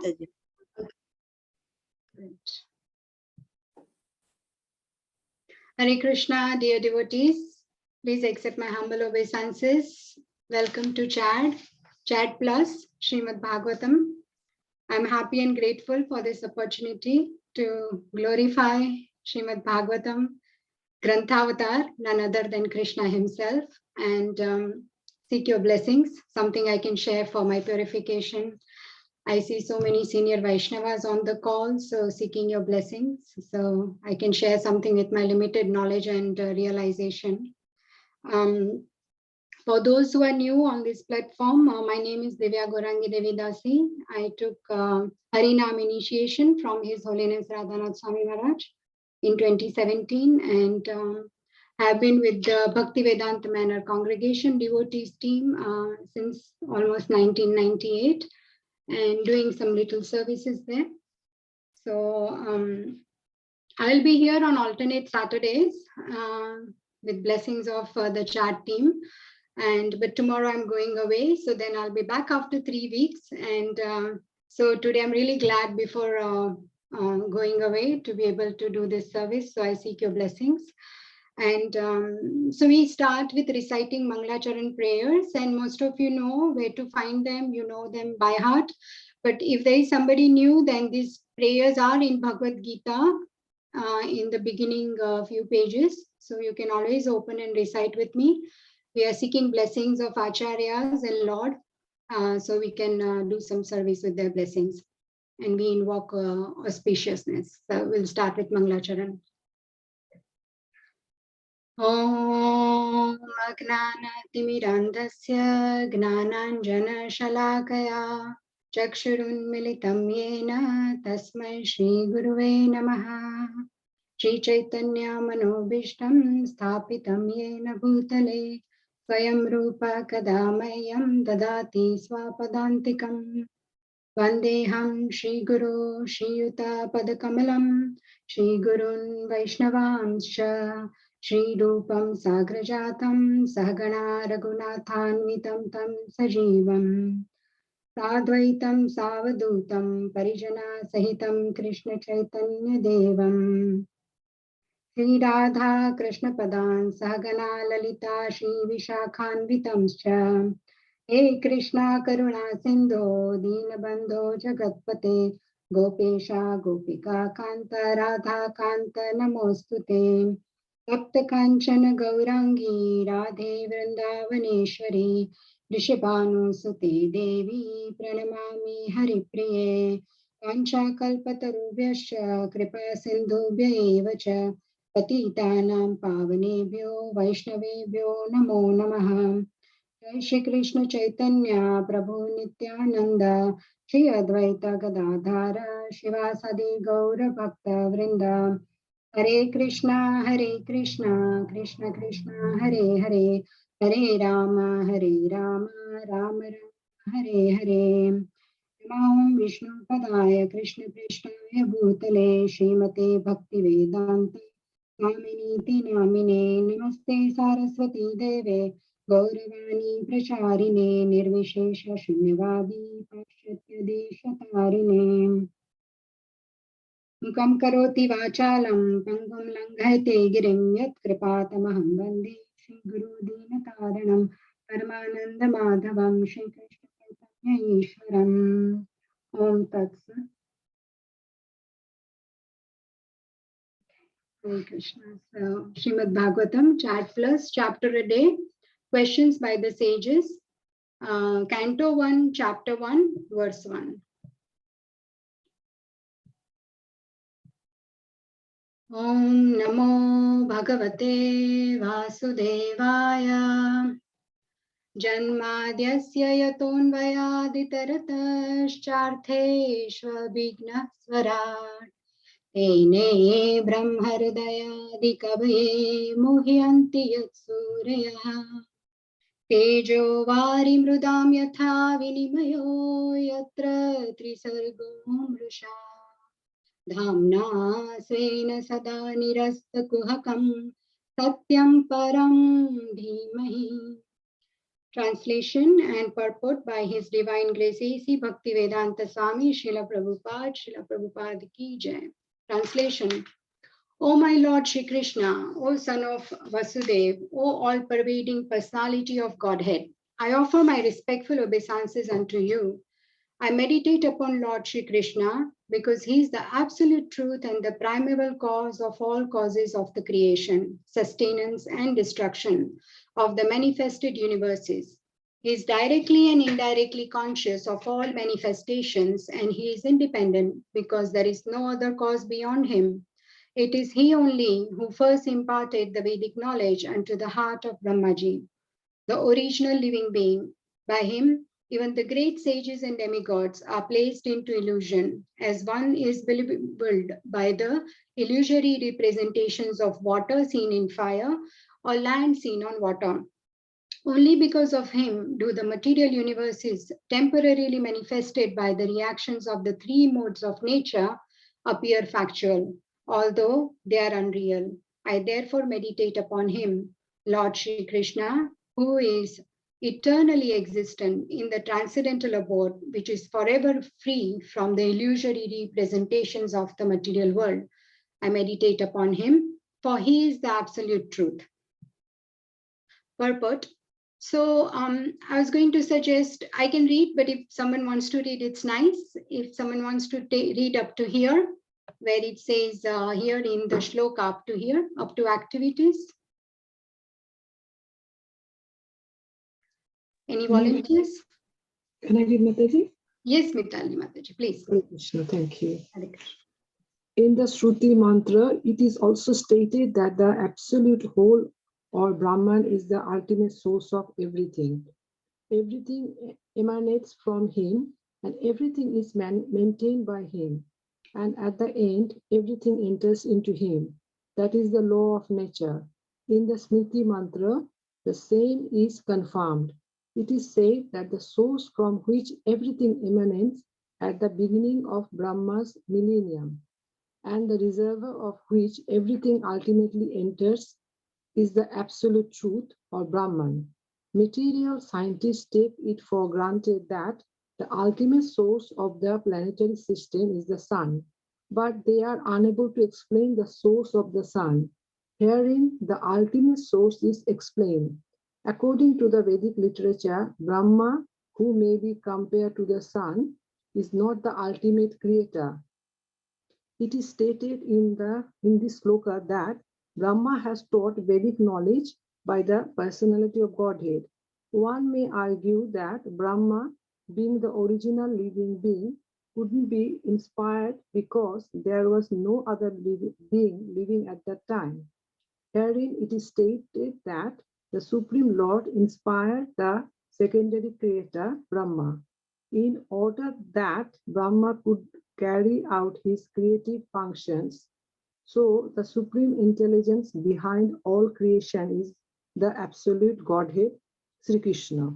Mataji. Hare Krishna, dear devotees. Please accept my humble obeisances. Welcome to Chat Plus, Srimad Bhagavatam. I'm happy and grateful for this opportunity to glorify Srimad Bhagavatam, Grantavatar, none other than Krishna himself, and seek your blessings, something I can share for my purification. I see so many senior Vaishnavas on the call, so seeking your blessings, so I can share something with my limited knowledge and realization. For those who are new on this platform, my name is Divya Gaurangi Devi Dasi. I took Harinam initiation from His Holiness Radhanath Swami Maharaj in 2017 and have been with the Bhakti Vedanta Manor Congregation devotees team since almost 1998 and doing some little services there. So I'll be here on alternate Saturdays with blessings of the chat team. But tomorrow I'm going away, so then I'll be back after 3 weeks. And so today I'm really glad before going away to be able to do this service. So I seek your blessings. And so we start with reciting Mangalatran prayers, and most of you know where to find them. You know them by heart. But if there is somebody new, then these prayers are in Bhagavad Gita in the beginning few pages. So you can always open and recite with me. We are seeking blessings of Acharyas and Lord, so we can do some service with their blessings. And we invoke auspiciousness. So we'll start with Mangalacharan. Om Agnanatimirandasya Gnananjana Shalakaya Chakshurunmilitam Yena Tasmai Shri Guruve Namaha Shri Chaitanya Manobishtam Sthapitam Yena Bhutale Swayam Rupa Kadamayam Dadati Swapadantikam Vandeham Shri Guru Shri Yuta Padakamalam Shri Gurun Vaishnavanscha Shri Rupam Sagrajatam Sahagana Raghunathanvitam Tam Sajivam Sadvaitam Savadutam Parijana Sahitam Krishna Chaitanya Devam Shri Radha Krishna Padan Sahagana Lalita Shri Vishakhanvitamscha He Krishna Karuna Sindho Dinabandho Jagatpate Gopesha Gopika Kanta Radha Kanta Namostute Tapta Kanchana Gaurangi Radhe Vrindavaneshwari Rishabhanu Sute Devi Pranamami Haripriye Kancha Kalpatarubhyascha Kripa Sindhubhya Evacha Patitanam Pavanebhyo Vaishnavebhyo Namo Namaha Jai Shri Krishna Chaitanya Prabhu Nityananda Shri Advaita Gadadhara Shivasadi Gaura Bhakta Vrinda Hare Krishna Krishna Krishna Hare Hare Hare Rama Rama Rama Hare Hare Om Vishnu Padaya Krishna Krishnaya Bhutale Srimate Bhakti Vedanta Swaminiti Namine Namaste Saraswati Deve Gauravani Pracharine Nirvishesha Shunyavadi Pashatya Deshatarine Mukam Karoti Vachalam Pangam Langhate Girim Yat Kripatamaham Vande Shri Guru Dinataranam Paramananda Madhavam Shri Krishna Chaitanya Ishwaram Om Tat Sat. Hare Krishna. So, Srimad Bhagavatam, Chat Plus, chapter a day, questions by the sages, Canto 1, Chapter 1, Verse 1. Om Namo Bhagavate Vasudevaya Janmadyasya yatonvayaditaratascha swarat Tene Brahmhridayadikabhe muhyanti yatsurya Tejo vari mrudam yatha vinimayo yatra trisargo mrusha Dhamna svena sada nirasta kuhakam satyam param dhimahi Translation and purport by His Divine Grace A.C. Bhaktivedanta Swami Srila Prabhupada Ki Jai. Translation. O my Lord Shri Krishna, O Son of Vasudev, O all-pervading personality of Godhead, I offer my respectful obeisances unto you. I meditate upon Lord Shri Krishna because he is the absolute truth and the primeval cause of all causes of the creation, sustenance, and destruction of the manifested universes. He is directly and indirectly conscious of all manifestations, and he is independent because there is no other cause beyond him. It is he only who first imparted the Vedic knowledge unto the heart of Brahmaji, the original living being. By him, even the great sages and demigods are placed into illusion, as one is bewildered by the illusory representations of water seen in fire or land seen on water. Only because of him do the material universes temporarily manifested by the reactions of the three modes of nature appear factual, although they are unreal. I therefore meditate upon him, Lord Shri Krishna, who is eternally existent in the transcendental abode, which is forever free from the illusory representations of the material world. I meditate upon him, for he is the absolute truth. Purport. So I was going to suggest I can read, but if someone wants to read, it's nice. If someone wants to read up to here, where it says here in the shloka up to here, up to activities. Any volunteers? Can I read, Mataji? Yes, Mitali Mataji, please. Hare Krishna, thank you. Hare Krishna. In the Shruti Mantra, it is also stated that the absolute whole or Brahman is the ultimate source of everything. Everything emanates from him and everything is maintained by him. And at the end, everything enters into him. That is the law of nature. In the Smriti Mantra, the same is confirmed. It is said that the source from which everything emanates at the beginning of Brahma's millennium and the reservoir of which everything ultimately enters is the absolute truth or Brahman. Material scientists take it for granted that the ultimate source of the planetary system is the sun, but they are unable to explain the source of the sun. Herein, the ultimate source is explained. According to the Vedic literature, Brahma, who may be compared to the sun, is not the ultimate creator. It is stated in this sloka that Brahma has taught Vedic knowledge by the personality of Godhead. One may argue that Brahma, being the original living being, couldn't be inspired because there was no other being living at that time. Herein it is stated that the Supreme Lord inspired the secondary creator, Brahma, in order that Brahma could carry out his creative functions. So, the supreme intelligence behind all creation is the absolute Godhead, Sri Krishna.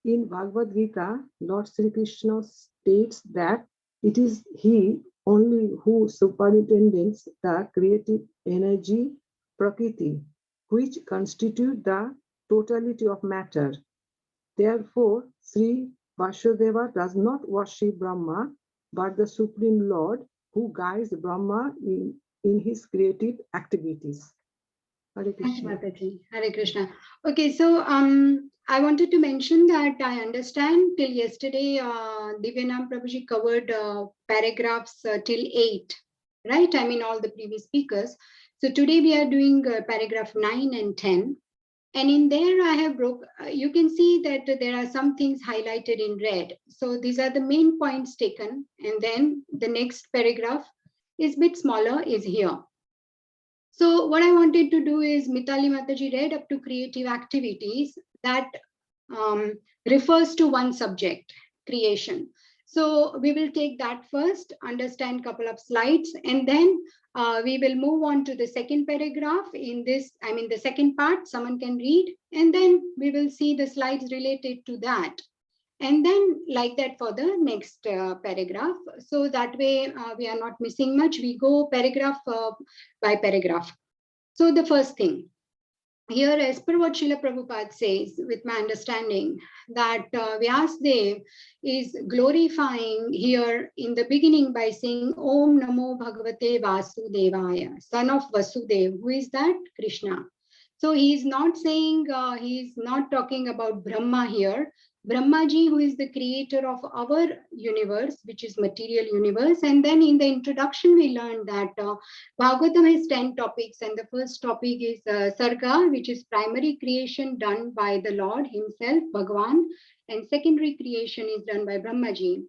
In Bhagavad Gita, Lord Sri Krishna states that it is He only who superintends the creative energy, Prakriti, which constitute the totality of matter. Therefore, Sri Vasudeva does not worship Brahma, but the Supreme Lord who guides Brahma in his creative activities. Hare Thank you, Krishna. Mataji. Hare Krishna. Okay, so I wanted to mention that I understand till yesterday, Divya Prabhuji covered paragraphs till 8, right? I mean, all the previous speakers. So today we are doing paragraph 9 and 10. And in there, I have you can see that there are some things highlighted in red. So these are the main points taken. And then the next paragraph is a bit smaller, is here. So what I wanted to do is Mitali Mataji read up to creative activities that refers to one subject, creation. So we will take that first, understand a couple of slides, and then we will move on to the second paragraph in this, I mean the second part, someone can read, and then we will see the slides related to that. And then like that for the next paragraph. So that way we are not missing much. We go paragraph by paragraph. So the first thing, here, as per what Srila Prabhupada says, with my understanding, that Vyasdev is glorifying here in the beginning by saying Om Namo Bhagavate Vasudevaya, son of Vasudev. Who is that? Krishna. So he's not saying, he's not talking about Brahma here. Brahmaji, who is the creator of our universe, which is material universe. And then in the introduction, we learned that Bhagavatam has 10 topics, and the first topic is Sarga, which is primary creation done by the Lord himself, Bhagavan, and secondary creation is done by Brahmaji.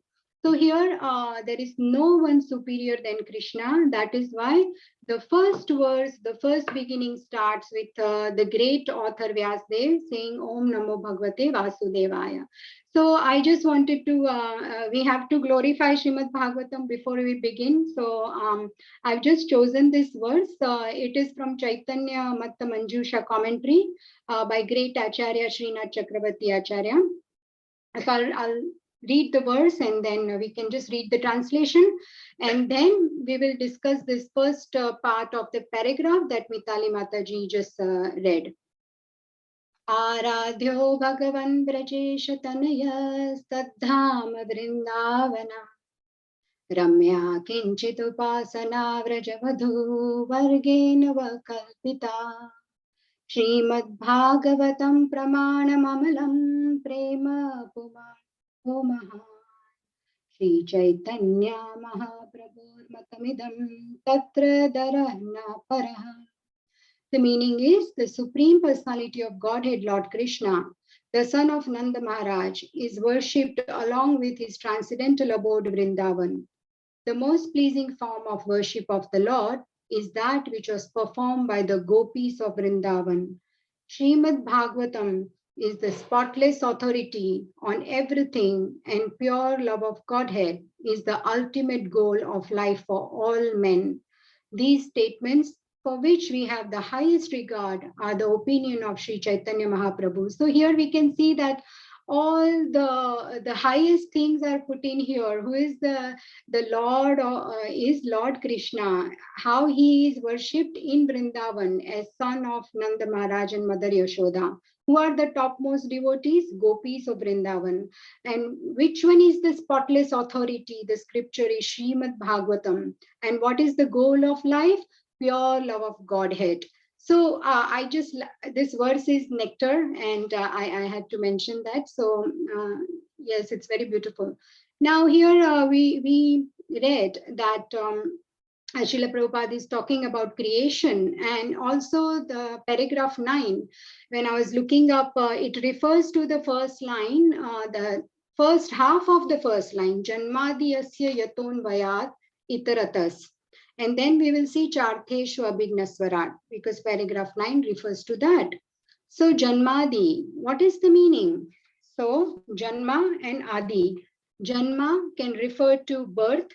So here, there is no one superior than Krishna. That is why the first verse, the first beginning starts with the great author Vyasdev saying Om Namo Bhagavate Vasudevaya. So I just wanted to, we have to glorify Srimad Bhagavatam before we begin. So I've just chosen this verse. It is from Chaitanya Matta Manjusha commentary by great Acharya Srinath Chakravarti Acharya. So I'll read the verse and then we can just read the translation. And then we will discuss this first part of the paragraph that Mitali Mataji just read. Aradhyo Bhagavan Brajesh Tanaya Saddham Vrindavana Ramya Kinchit Upasana Vrajavadhu Vargena Vakalpita Srimad Bhagavatam Pramanamamalam Prema Puma Maha Shri Chaitanya Mahaprabhur Matamidam Tatra Dharana Paraha. The meaning is the Supreme Personality of Godhead, Lord Krishna, the son of Nanda Maharaj, is worshipped along with his transcendental abode Vrindavan. The most pleasing form of worship of the Lord is that which was performed by the gopis of Vrindavan. Srimad Bhagavatam is the spotless authority on everything, and pure love of Godhead is the ultimate goal of life for all men. These statements, for which we have the highest regard, are the opinion of Sri Chaitanya Mahaprabhu. So here we can see that all the highest things are put in here. Who is the Lord? Is Lord Krishna? How he is worshipped in Vrindavan as son of Nanda Maharaj and Mother Yashoda. Who are the topmost devotees? Gopis of Vrindavan. And which one is the spotless authority? The scripture is Srimad Bhagavatam. And what is the goal of life? Pure love of Godhead. So this verse is nectar, and I had to mention that. So yes, it's very beautiful. Now here we read that Srila Prabhupada is talking about creation, and also the paragraph 9, when I was looking up, it refers to the first line, the first half of the first line, Janmadi Asya Yaton Vayat Itaratas. And then we will see Chartheshu Abhignaswarat, because paragraph 9 refers to that. So Janmadi, what is the meaning? So Janma and Adi. Janma can refer to birth.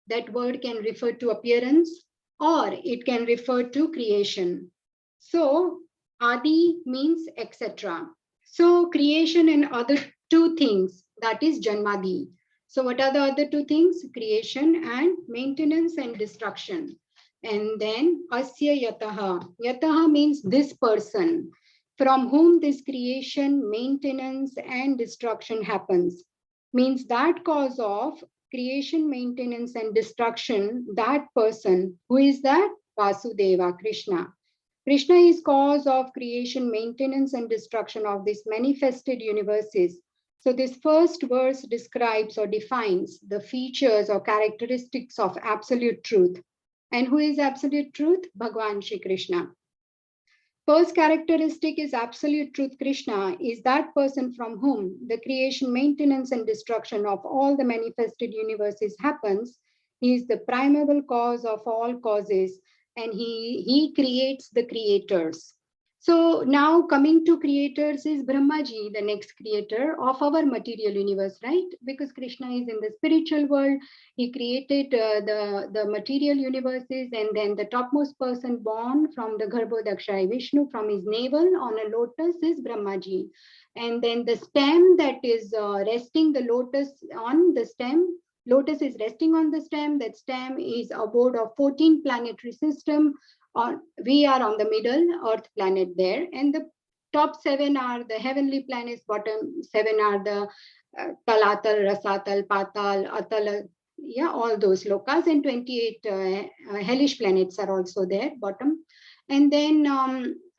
That word can refer to appearance, or it can refer to creation. So Adi means etc. So creation and other two things, that is Janmadi. So what are the other two things? Creation and maintenance and destruction. And then Asya Yataha. Yataha means this person, from whom this creation, maintenance and destruction happens. Means that cause of creation, maintenance and destruction, that person, who is that? Vasudeva, Krishna. Krishna is cause of creation, maintenance and destruction of these manifested universes. So this first verse describes or defines the features or characteristics of absolute truth. And who is absolute truth? Bhagavan Shri Krishna. First characteristic is absolute truth. Krishna is that person from whom the creation, maintenance, and destruction of all the manifested universes happens. He is the primeval cause of all causes, and he creates the creators. So now coming to creators is Brahmaji, the next creator of our material universe, right? Because Krishna is in the spiritual world. He created the material universes, and then the topmost person born from the Garbhodakshaya Vishnu, from his navel on a lotus, is Brahmaji. And then the stem that is resting the lotus on the stem, lotus is resting on the stem. That stem is abode of 14 planetary system, We are on the middle Earth planet there, and the top 7 are the heavenly planets, bottom 7 are the Talatal, Rasatal, Patal, Atal, yeah, all those lokas, and 28 hellish planets are also there, bottom. And then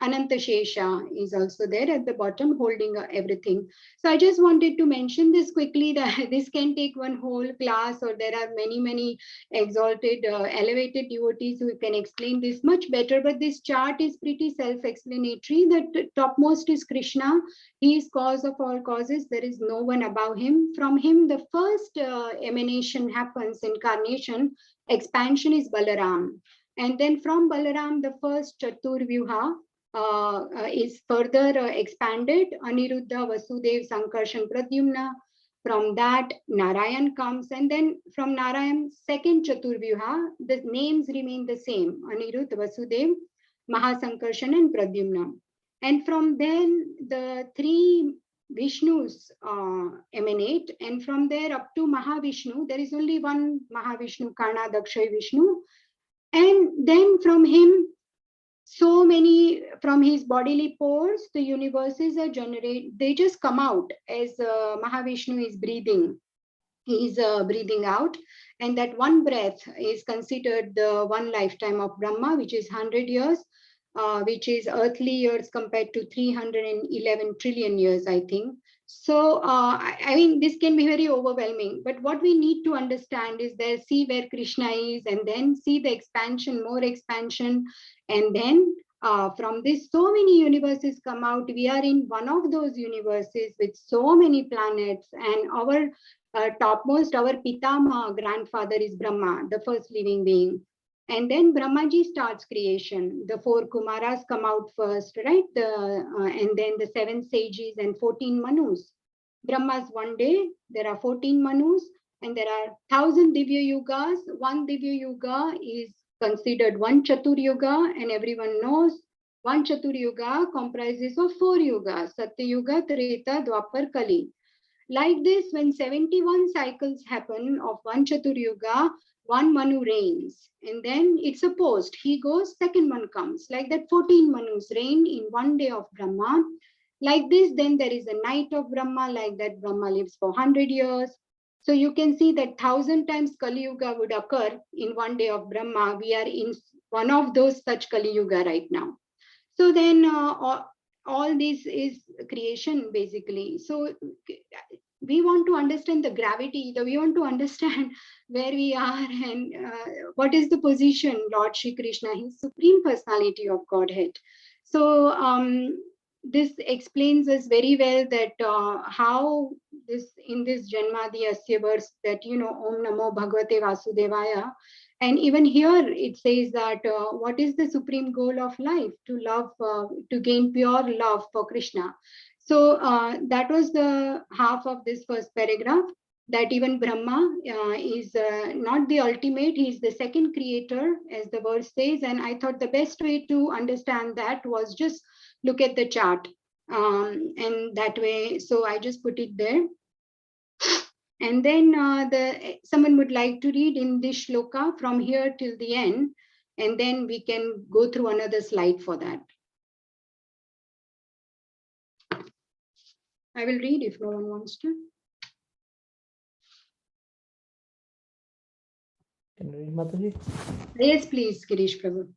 Ananta Shesha is also there at the bottom, holding everything. So I just wanted to mention this quickly, that this can take one whole class, or there are many, many exalted, elevated devotees who can explain this much better. But this chart is pretty self-explanatory. That topmost is Krishna. He is cause of all causes. There is no one above him. From him, the first emanation happens, incarnation, expansion is Balaram. And then from Balaram, the first Chaturvyuha is further expanded. Aniruddha, Vasudev, Sankarshan, Pradyumna. From that, Narayan comes, and then from Narayan, second Chaturvyuha, the names remain the same: Aniruddha, Vasudev, Mahasankarshan, and Pradyumna. And from then, the three Vishnus emanate, and from there up to Mahavishnu, there is only one Mahavishnu, Karna Dakshay Vishnu. And then from him, so many, from his bodily pores, the universes are generated, they just come out as Mahavishnu is breathing. He is breathing out, and that one breath is considered the one lifetime of Brahma, which is 100 years, which is earthly years compared to 311 trillion years, I think. So, I mean, this can be very overwhelming, but what we need to understand is there, see where Krishna is, and then see the expansion, more expansion, and then from this, so many universes come out. We are in one of those universes with so many planets, and our topmost, our Pitama grandfather is Brahma, the first living being. And then Brahmaji starts creation. The four Kumaras come out first, right? And then the seven sages and 14 Manus. Brahma's one day, there are 14 Manus, and there are 1,000 Divya Yugas. One Divya Yuga is considered one Chatur Yuga, and everyone knows one Chatur Yuga comprises of 4 yugas: Satya Yuga, Treta, Dwapar, Kali. Like this, when 71 cycles happen of one Chatur Yuga, one Manu reigns, and then it's opposed. He goes, second one comes. Like that, 14 Manus reign in one day of Brahma. Like this, then there is a night of Brahma. Like that, Brahma lives for 100 years. So you can see that 1,000 times Kali Yuga would occur in one day of Brahma. We are in one of those such Kali Yuga right now. So then all this is creation basically. So we want to understand the gravity, we want to understand where we are, and what is the position Lord Shri Krishna, his supreme personality of Godhead. So this explains us very well that how this, in this Janmadi Asya verse, that Om Namo Bhagavate Vasudevaya. And even here it says that what is the supreme goal of life? To love, to gain pure love for Krishna. So that was the half of this first paragraph, that even Brahma is not the ultimate, he is the second creator, as the verse says. And I thought the best way to understand that was just look at the chart. And that way, so I just put it there. And then someone would like to read in this shloka from here till the end, and then we can go through another slide for that. I will read if no one wants to. Can you read, Mataji? Yes, please, Girish Prabhu.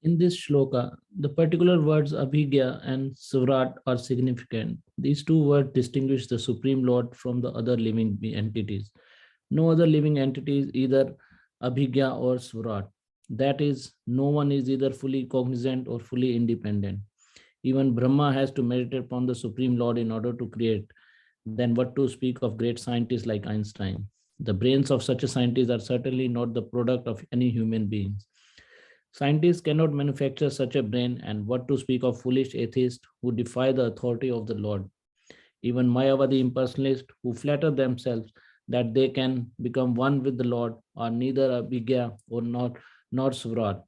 In this shloka, the particular words Abhigya and Svrat are significant. These two words distinguish the Supreme Lord from the other living entities. No other living entity is either Abhigya or Svrat. That is, no one is either fully cognizant or fully independent. Even Brahma has to meditate upon the Supreme Lord in order to create. Then what to speak of great scientists like Einstein? The brains of such a scientist are certainly not the product of any human beings. Scientists cannot manufacture such a brain, and what to speak of foolish atheists who defy the authority of the Lord. Even Mayavadi impersonalists who flatter themselves that they can become one with the Lord are neither Abhigya or nor Svrat.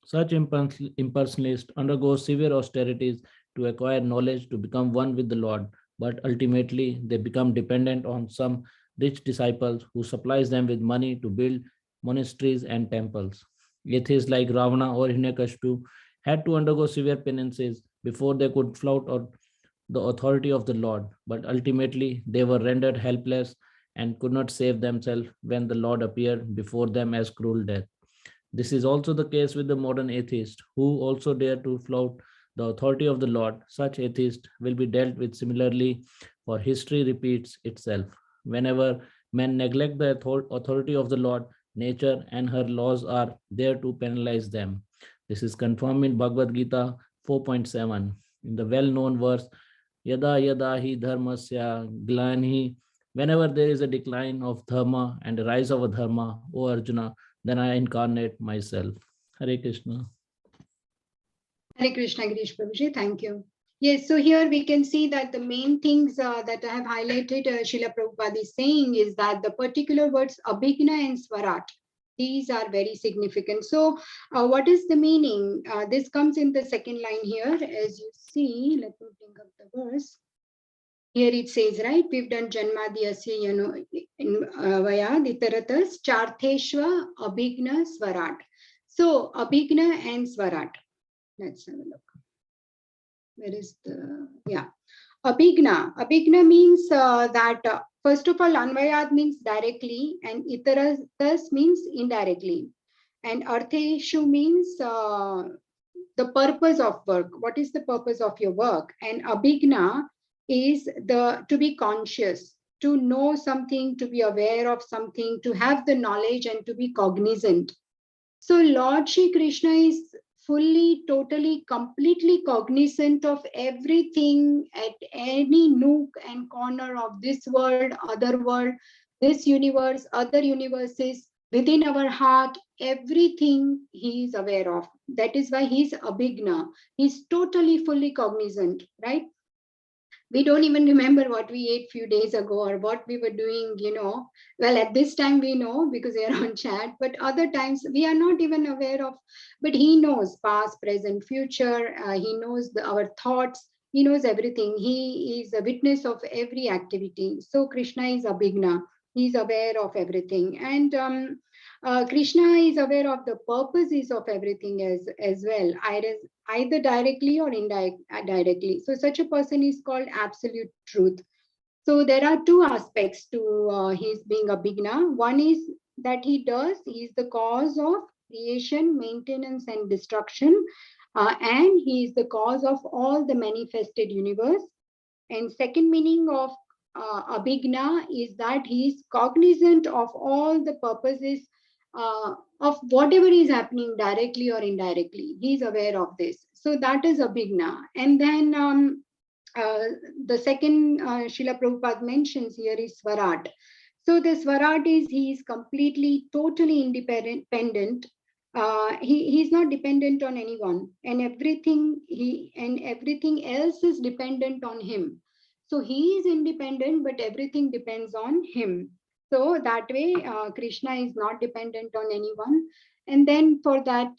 Such impersonalists undergo severe austerities to acquire knowledge to become one with the Lord, but ultimately they become dependent on some rich disciples who supplies them with money to build monasteries and temples. Atheists like Ravana or Hiranyakashipu had to undergo severe penances before they could flout out the authority of the Lord, but ultimately they were rendered helpless and could not save themselves when the Lord appeared before them as cruel death. This is also the case with the modern atheist who also dare to flout the authority of the Lord. Such atheists will be dealt with similarly, for history repeats itself. Whenever men neglect the authority of the Lord, nature and her laws are there to penalize them. This is confirmed in Bhagavad Gita 4.7. In the well known verse, Yada yada hi dharmasya glani. Whenever there is a decline of dharma and a rise of a dharma, O Arjuna, then I incarnate myself. Hare Krishna. Hare Krishna, Girish Prabhuji, thank you. Yes, so here we can see that the main things that I have highlighted, Srila Prabhupada is saying is that the particular words Abhigna and Swarat, these are very significant. So what is the meaning? This comes in the second line here, as you see. Let me bring up the verse. Here it says, right, we've done Janmadhyasya, in Vayad, Itaratas, Chartheshwa, Abhigna, Swarat. So Abhigna and Swarat. Let's have a look. Where is the, yeah. Abhigna. Abhigna means that, first of all, Anvayad means directly and Itaratas means indirectly. And Artheshu means the purpose of work. What is the purpose of your work? And Abhigna is the to be conscious, to know something, to be aware of something, to have the knowledge and to be cognizant. So Lord Shri Krishna is fully, totally, completely cognizant of everything at any nook and corner of this world, other world, this universe, other universes, within our heart, everything he is aware of. That is why he's Abhigna. He's totally, fully cognizant, right? We don't even remember what we ate few days ago or what we were doing, well, at this time we know because we are on chat, but other times we are not even aware of. But he knows past, present, future. He knows our thoughts. He knows everything. He is a witness of every activity. So Krishna is Abhigna. He's aware of everything. And Krishna is aware of the purposes of everything as well, either directly or indirectly. So such a person is called absolute truth. So there are two aspects to his being Abhigna. One is that he is the cause of creation, maintenance, and destruction. And he is the cause of all the manifested universe. And second meaning of Abhigna is that he is cognizant of all the purposes of whatever is happening directly or indirectly. He is aware of this. So that is Abhigna. And then the second Srila Prabhupada mentions here is Swarat. So the Swarat is he is completely, totally independent. He's not dependent on anyone, and everything else is dependent on him. So he is independent, but everything depends on him. So that way, Krishna is not dependent on anyone. And then for that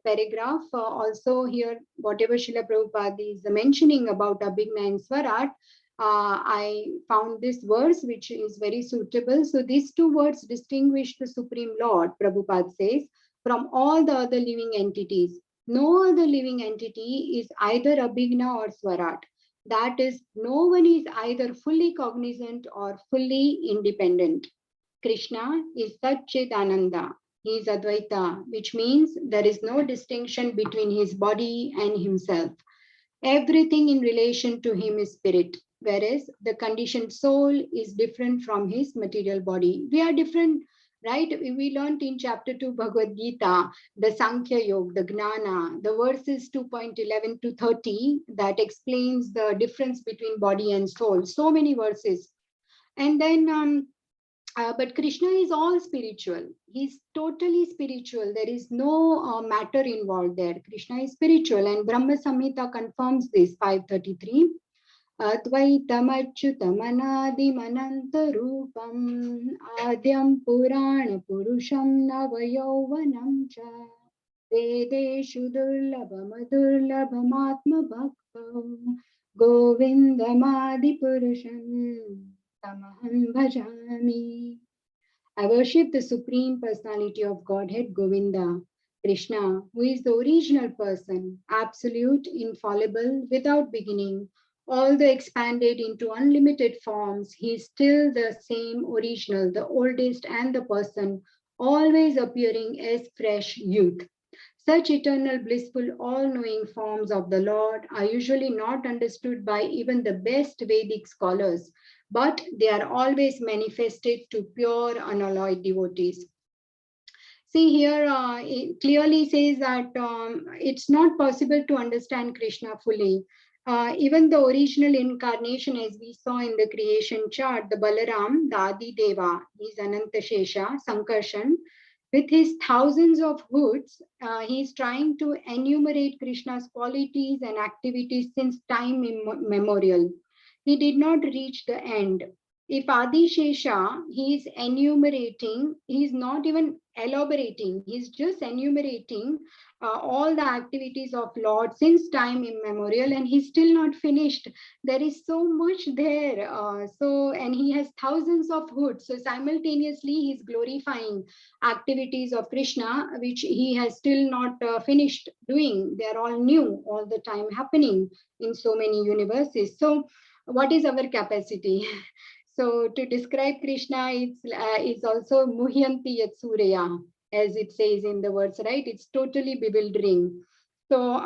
paragraph, also here, whatever Srila Prabhupada is mentioning about Abhigna and Swarat, I found this verse which is very suitable. So these two words distinguish the Supreme Lord, Prabhupada says, from all the other living entities. No other living entity is either Abhigna or Swarat. That is, no one is either fully cognizant or fully independent. Krishna is Satchidananda. He is Advaita, which means there is no distinction between his body and himself. Everything in relation to him is spirit, whereas the conditioned soul is different from his material body. We are different, right? We learned in chapter 2 Bhagavad Gita, the Sankhya Yoga, the Gnana, the verses 2.11 to 30 that explains the difference between body and soul. So many verses. And then but Krishna is all spiritual. He's totally spiritual. There is no matter involved there. Krishna is spiritual, and Brahma Samhita confirms this, 533. Advaitamarchutamanadim Adyam Purana Purusham Navayauvanam Cha Vedeshu Durlabhamadurlabhamatma Bhaktam Govindamadi Purusham Tamaham Bhajami. I worship the Supreme Personality of Godhead, Govinda, Krishna, who is the original person, absolute, infallible, without beginning, although expanded into unlimited forms, he is still the same original, the oldest and the person, always appearing as fresh youth. Such eternal, blissful, all-knowing forms of the Lord are usually not understood by even the best Vedic scholars, but they are always manifested to pure, unalloyed devotees. See here, it clearly says that it's not possible to understand Krishna fully. Even the original incarnation, as we saw in the creation chart, the Balaram, the Adi Deva, is Anantashesha, Sankarshan, with his thousands of hoods, he is trying to enumerate Krishna's qualities and activities since time immemorial. He did not reach the end. If Adi Shesha, he is enumerating, he is not even elaborating, he is just enumerating all the activities of Lord since time immemorial, and he's still not finished. There is so much there. And he has thousands of hoods. So simultaneously, he's glorifying activities of Krishna, which he has still not finished doing. They're all new all the time happening in so many universes. So what is our capacity? So to describe Krishna, it's also Muhyanti Yat Surya, as it says in the words, right? It's totally bewildering. So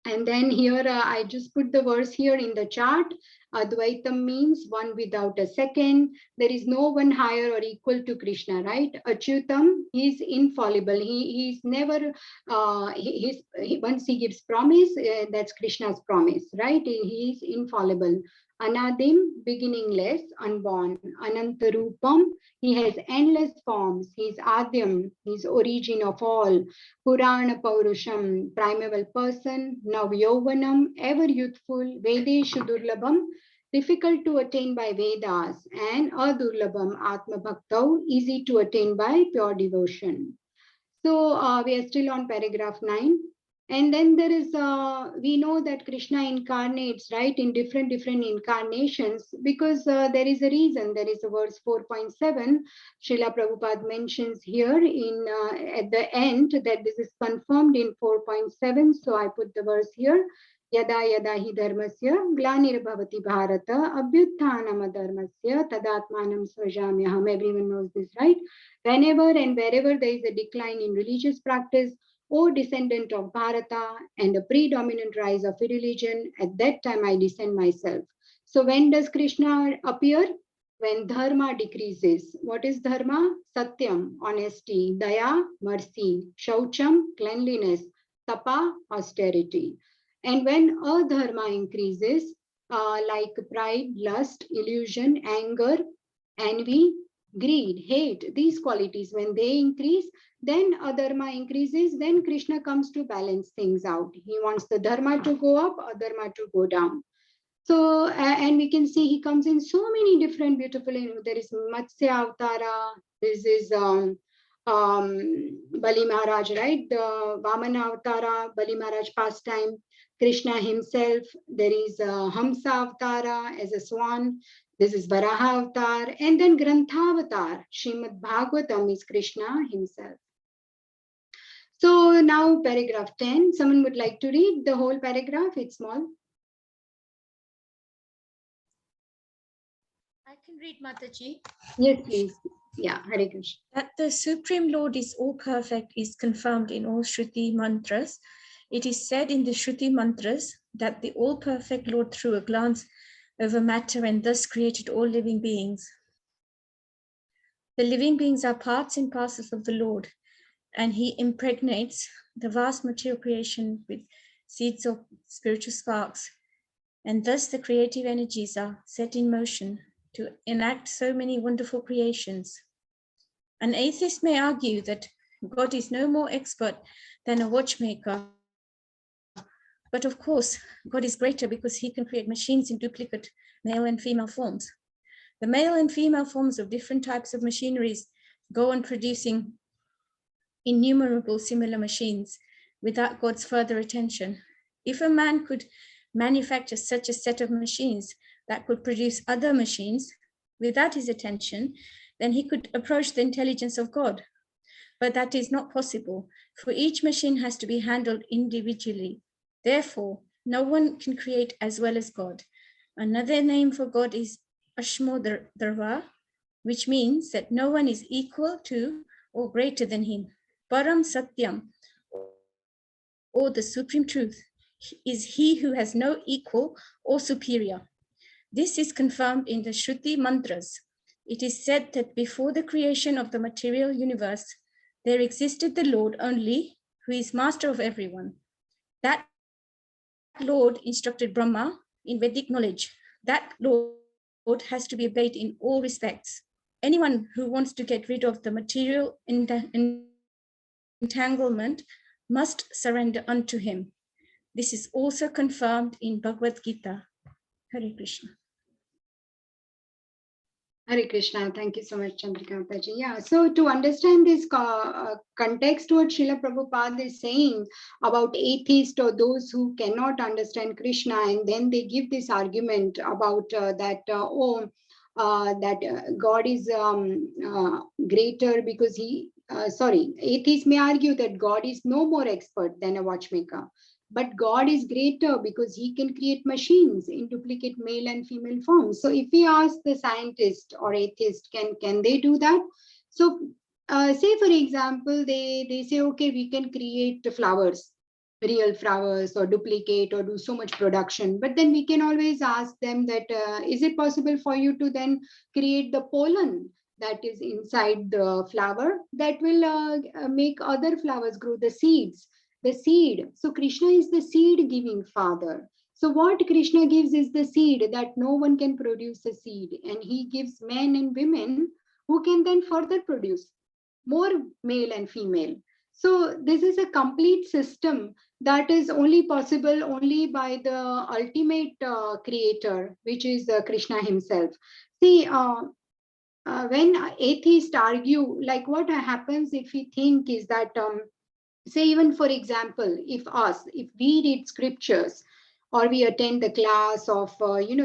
and then here I just put the verse here in the chart. Advaitam means one without a second. There is no one higher or equal to Krishna, right? Achyutam, he is infallible. He's never, once he gives promise, that's Krishna's promise, right? He is infallible. Anadim, beginningless, unborn. Anantarupam, he has endless forms. He's Adyam, he's origin of all. Purana Paurusham, primeval person. Navyovanam, ever youthful. Vedeshu Durlabham, difficult to attain by Vedas. And Adurlabham, Atma Bhaktau, easy to attain by pure devotion. So we are still on paragraph 9. And then there is, we know that Krishna incarnates, right, in different incarnations, because there is a reason. There is a verse 4.7. Srila Prabhupada mentions here in at the end that this is confirmed in 4.7. So I put the verse here. Yada yada hi dharmasya glanirabhavati bharata abhyutthanam adharmasya tadatmanam svajamyaham. Everyone knows this, right? Whenever and wherever there is a decline in religious practice, O descendant of Bharata, and a predominant rise of religion, at that time I descend myself. So when does Krishna appear? When dharma decreases. What is dharma? Satyam, honesty. Daya, mercy. Shaucham, cleanliness. Tapa, austerity. And when adharma increases, like pride, lust, illusion, anger, envy, greed, hate, these qualities, when they increase, then adharma increases, then Krishna comes to balance things out. He wants the dharma to go up, adharma to go down. So, and we can see he comes in so many different beautiful, there is Matsya Avtara, this is Bali Maharaj, right? The Vamana Avtara, Bali Maharaj pastime, Krishna himself, there is Hamsa Avtara as a swan, this is Varaha Avatar, and then Grantha Avatar, Srimad Bhagavatam is Krishna himself. So now paragraph 10, someone would like to read the whole paragraph, it's small. I can read, Mataji. Yes, please. Yeah, Hare Krishna. That the Supreme Lord is all perfect is confirmed in all Shruti Mantras. It is said in the Shruti Mantras that the all perfect Lord threw a glance over matter and thus created all living beings. The living beings are parts and parcels of the Lord, and he impregnates the vast material creation with seeds of spiritual sparks. And thus the creative energies are set in motion to enact so many wonderful creations. An atheist may argue that God is no more expert than a watchmaker. But of course, God is greater because he can create machines in duplicate male and female forms. The male and female forms of different types of machineries go on producing innumerable similar machines without God's further attention. If a man could manufacture such a set of machines that could produce other machines without his attention, then he could approach the intelligence of God. but that is not possible, for each machine has to be handled individually. Therefore, no one can create as well as God. Another name for God is Ashmodarva, which means that no one is equal to or greater than him. Param Satyam, or the supreme truth, is he who has no equal or superior. This is confirmed in the Shruti Mantras. It is said that before the creation of the material universe, there existed the Lord only, who is master of everyone. That Lord instructed Brahma in Vedic knowledge. That Lord has to be obeyed in all respects. Anyone who wants to get rid of the material entanglement must surrender unto him. This is also confirmed in Bhagavad Gita. Hare Krishna. Hare Krishna. Thank you so much, Chandrika ji. Yeah, so to understand this context, what Srila Prabhupada is saying about atheists or those who cannot understand Krishna, and then they give this argument about God is greater because atheists may argue that God is no more expert than a watchmaker. But God is greater because he can create machines in duplicate male and female forms. So if we ask the scientist or atheist, can they do that? So say, for example, they say, okay, we can create flowers, real flowers, or duplicate, or do so much production. But then we can always ask them that, is it possible for you to then create the pollen that is inside the flower that will make other flowers grow, the seeds? The seed. So Krishna is the seed giving father. So what Krishna gives is the seed that no one can produce a seed. And he gives men and women who can then further produce more male and female. So this is a complete system that is only possible only by the ultimate creator, which is Krishna himself. See, when atheists argue, like what happens if we think is that say, even for example, if we read scriptures or we attend the class of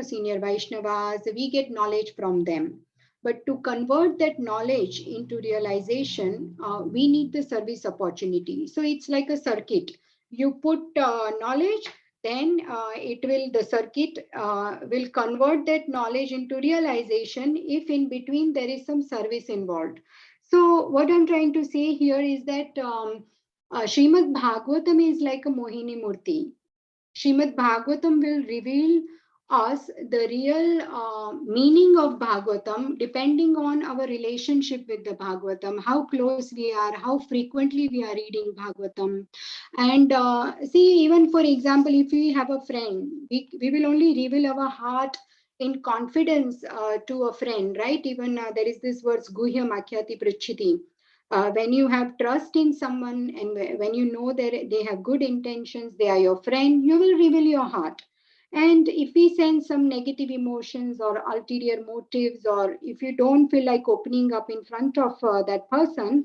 senior Vaishnavas, we get knowledge from them. But to convert that knowledge into realization, we need the service opportunity. So it's like a circuit. You put knowledge, then the circuit will convert that knowledge into realization if in between there is some service involved. So what I'm trying to say here is that Srimad Bhagavatam is like a Mohini Murti. Srimad Bhagavatam will reveal us the real meaning of Bhagavatam depending on our relationship with the Bhagavatam, how close we are, how frequently we are reading Bhagavatam. And see, even for example, if we have a friend, we will only reveal our heart in confidence to a friend, right? Even there is this words, Guhya Makhyati Prachiti. When you have trust in someone and when you know that they have good intentions, they are your friend, you will reveal your heart. And if we sense some negative emotions or ulterior motives, or if you don't feel like opening up in front of that person,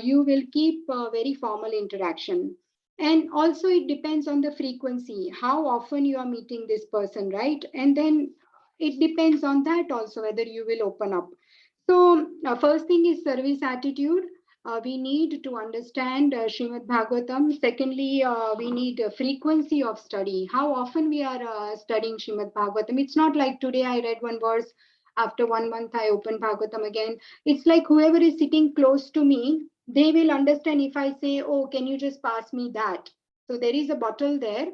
you will keep very formal interaction. And also it depends on the frequency, how often you are meeting this person, right? And then it depends on that also whether you will open up. So first thing is service attitude. We need to understand Srimad Bhagavatam. Secondly, we need a frequency of study. How often we are studying Srimad Bhagavatam. It's not like today I read one verse, after 1 month I open Bhagavatam again. It's like whoever is sitting close to me, they will understand if I say, oh, can you just pass me that? So there is a bottle there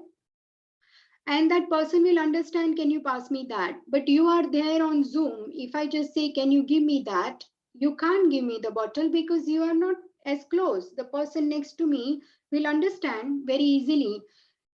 and that person will understand, can you pass me that? But you are there on Zoom. If I just say, can you give me that? You can't give me the bottle because you are not as close. The person next to me will understand very easily.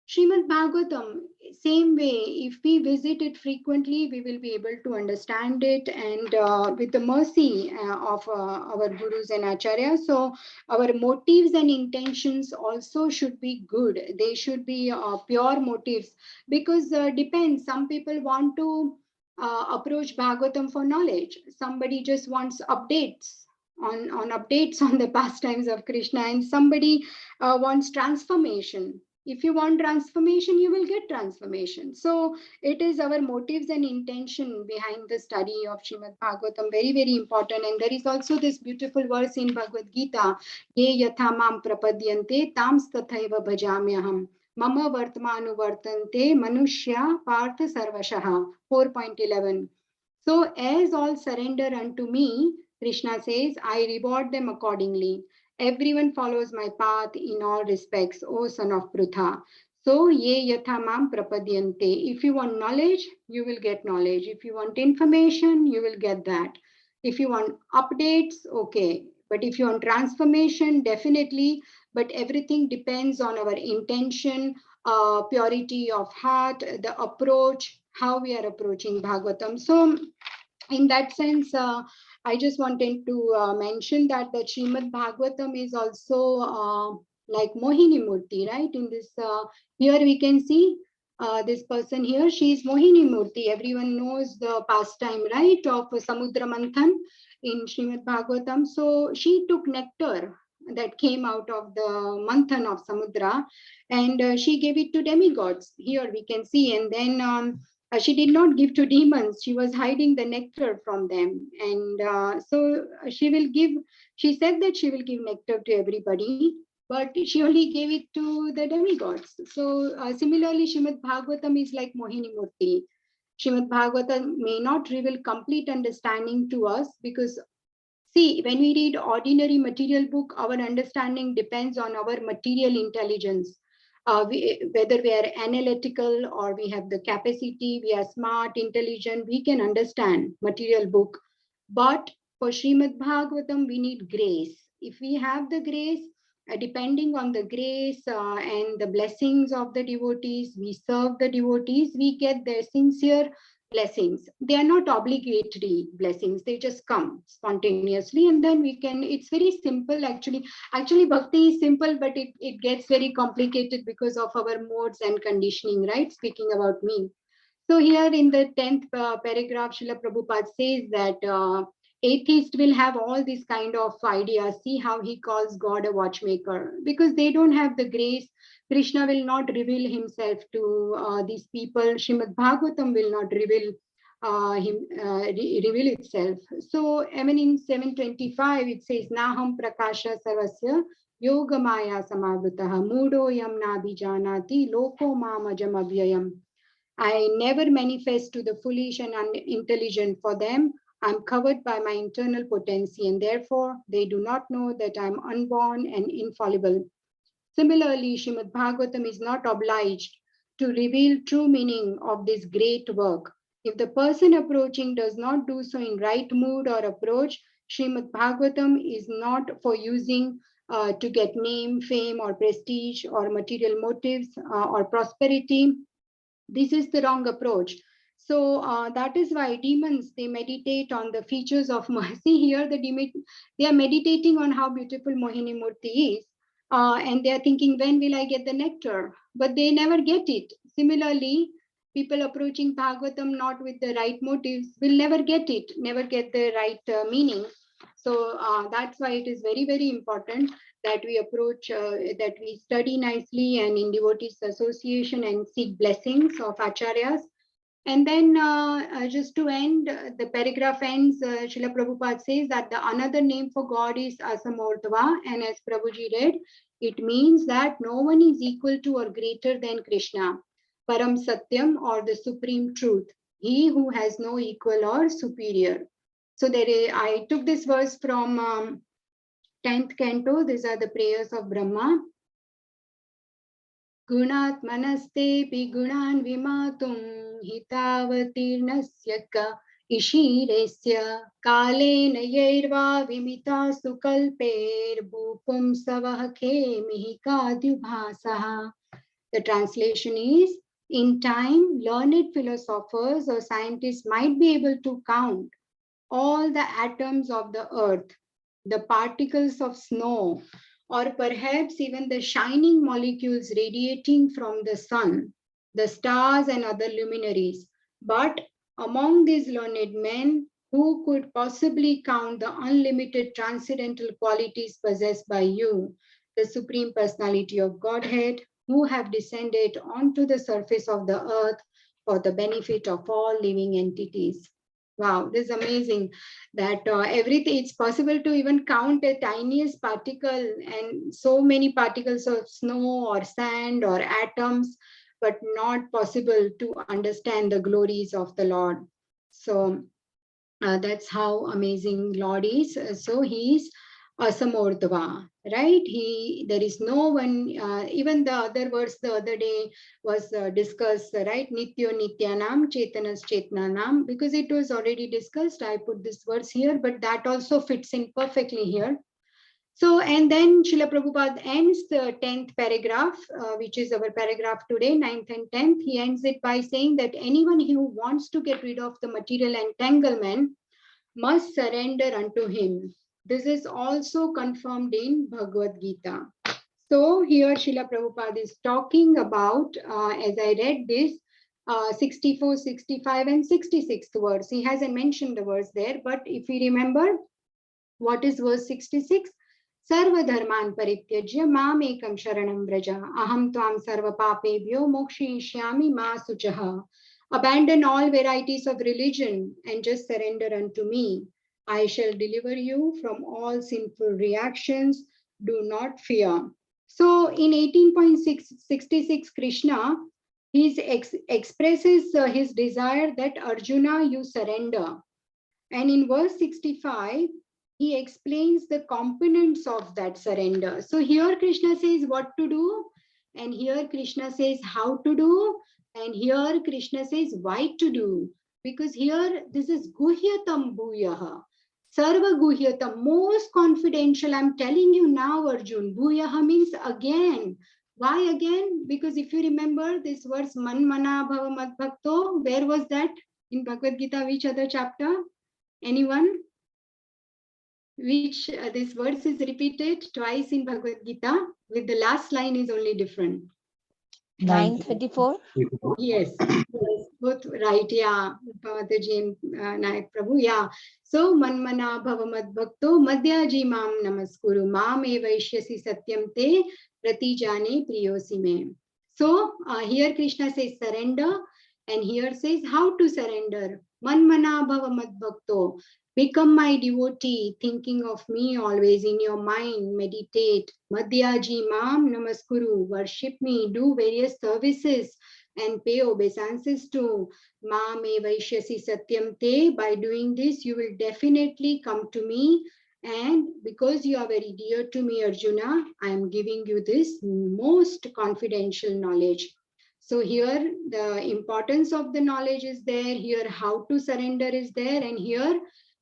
Srimad Bhagavatam, same way, if we visit it frequently, we will be able to understand it, and with the mercy of our gurus and acharyas. So our motives and intentions also should be good. They should be pure motives, because depends, some people want to approach Bhagavatam for knowledge. Somebody just wants updates on updates on the pastimes of Krishna, and somebody wants transformation. If you want transformation, you will get transformation. So it is our motives and intention behind the study of Srimad Bhagavatam, very, very important. And there is also this beautiful verse in Bhagavad Gita, Ye yatha mam prapadyante tams tathaiva bhajamyaham. Mama vartmanu vartante manushya partha sarvashaha. 4.11. So as all surrender unto me, Krishna says, I reward them accordingly. Everyone follows my path in all respects, O son of Prutha. So, ye yatha mam prapadyante. If you want knowledge, you will get knowledge. If you want information, you will get that. If you want updates, okay. But if you want transformation, definitely. But everything depends on our intention, purity of heart, the approach, how we are approaching Bhagavatam. So, in that sense, I just wanted to mention that the Srimad Bhagavatam is also like Mohini Murti, right? In this, here we can see this person here, she is Mohini Murti. Everyone knows the pastime, right, of Samudra Manthan in Srimad Bhagavatam. So she took nectar that came out of the Manthan of Samudra, and she gave it to demigods. Here we can see, and then she did not give to demons. She was hiding the nectar from them. And so she will give, she said that she will give nectar to everybody, but she only gave it to the demigods. So similarly, Srimad Bhagavatam is like Mohini Murti. Srimad Bhagavatam may not reveal complete understanding to us because, see, when we read ordinary material book, our understanding depends on our material intelligence. Whether we are analytical or we have the capacity, we are smart, intelligent, we can understand material book. But for Srimad Bhagavatam, we need grace. If we have the grace, depending on the grace and the blessings of the devotees, we serve the devotees, we get their sincere blessings. They are not obligatory blessings, they just come spontaneously, and then we can, it's very simple actually. Actually bhakti is simple, but it gets very complicated because of our modes and conditioning, right? Speaking about me. So here in the 10th paragraph, Srila Prabhupada says that atheists will have all these kind of ideas. See how he calls God a watchmaker, because they don't have the grace. Krishna will not reveal himself to these people. Srimad Bhagavatam will not reveal reveal itself. So even in 725 it says Naham Prakasha Sarvasya Yoga Maya Samavritah Mudo Yam Nabhijanati Loko Mamajam Avyayam. I never manifest to the foolish and unintelligent. For them, I'm covered by my internal potency, and therefore they do not know that I'm unborn and infallible. Similarly, Srimad Bhagavatam is not obliged to reveal true meaning of this great work. If the person approaching does not do so in right mood or approach, Srimad Bhagavatam is not for using to get name, fame, or prestige, or material motives, or prosperity. This is the wrong approach. So that is why demons, they meditate on the features of mercy. Here they are meditating on how beautiful Mohini Murti is, and they are thinking, when will I get the nectar? But they never get it. Similarly, people approaching Bhagavatam not with the right motives will never get it, never get the right meaning. So that's why it is very, very important that we approach, that we study nicely and in devotees association and seek blessings of acharyas. And then just to end, the paragraph ends, Srila Prabhupada says that the another name for God is Asamortva, and as Prabhuji read, it means that no one is equal to or greater than Krishna, Param Satyam, or the supreme truth, he who has no equal or superior. So I took this verse from 10th canto. These are the prayers of Brahma. Gunatmanastepi gunan vimatum hitavatirnasya ka ishiresya kalena yairva vimita sukalper bhupum savahake mihikadyubhasaha. The translation is, in time, learned philosophers or scientists might be able to count all the atoms of the earth, the particles of snow, or perhaps even the shining molecules radiating from the sun, the stars and other luminaries. But among these learned men, who could possibly count the unlimited transcendental qualities possessed by you, the Supreme Personality of Godhead, who have descended onto the surface of the earth for the benefit of all living entities. Wow, this is amazing that everything, it's possible to even count a tiniest particle and so many particles of snow or sand or atoms, but not possible to understand the glories of the Lord. So that's how amazing Lord is. So he is Asamordhva, right? There is no one, even the other words the other day was discussed, right? Nityo Nityanam, Chetanas Chetnanam, because it was already discussed. I put this verse here, but that also fits in perfectly here. So, and then Srila Prabhupada ends the 10th paragraph, which is our paragraph today, 9th and 10th. He ends it by saying that anyone who wants to get rid of the material entanglement must surrender unto him. This is also confirmed in Bhagavad Gita. So here Srila Prabhupada is talking about, as I read this, 64, 65 and 66th verse. He hasn't mentioned the verse there, but if you remember, what is verse 66? Sarva dharman parityajya mam ekam sharanam vraja aham tvam sarva papebhyo mokshayishyami ma suchaha. Abandon all varieties of religion and just surrender unto me. I shall deliver you from all sinful reactions. Do not fear. So in 18.66, Krishna expresses his desire that Arjuna, you surrender. And in verse 65, he explains the components of that surrender. So here Krishna says what to do, and here Krishna says how to do, and here Krishna says why to do. Because here this is Guhyatam Bhuyaha. Sarva Guhyatam, most confidential. I'm telling you now, Arjun. Bhuyaha means again. Why again? Because if you remember this verse, Man Mana Bhava Mad Bhakto, where was that? In Bhagavad Gita, which other chapter? Anyone? Which this verse is repeated twice in Bhagavad Gita, with the last line is only different. 934. Yes, both right, yeah. Pavataji and Nayak Prabhu, yeah. So, Manmana Bhavamad Bhakto Madhyaji Mam Namaskuru Mam Evaishyasi Satyam Te Pratijane Priyosime. So, here Krishna says surrender, and here says how to surrender. Manmana Bhavamad Bhakto. Become my devotee, thinking of me always in your mind, meditate. Madhyaji Mam Namaskuru, worship me, do various services and pay obeisances to Mame Vaishyasi Satyam Te. By doing this, you will definitely come to me. And because you are very dear to me, Arjuna, I am giving you this most confidential knowledge. So here the importance of the knowledge is there, here how to surrender is there, and here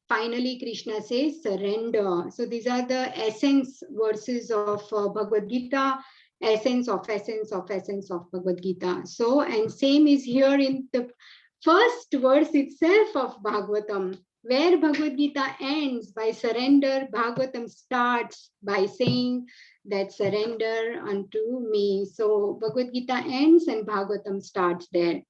finally Krishna says surrender. So these are the essence verses of Bhagavad Gita, essence of Bhagavad Gita. So, and same is here in the first verse itself of Bhagavatam, where Bhagavad Gita ends by surrender. Bhagavatam starts by saying that surrender unto me. So Bhagavad Gita ends and Bhagavatam starts there.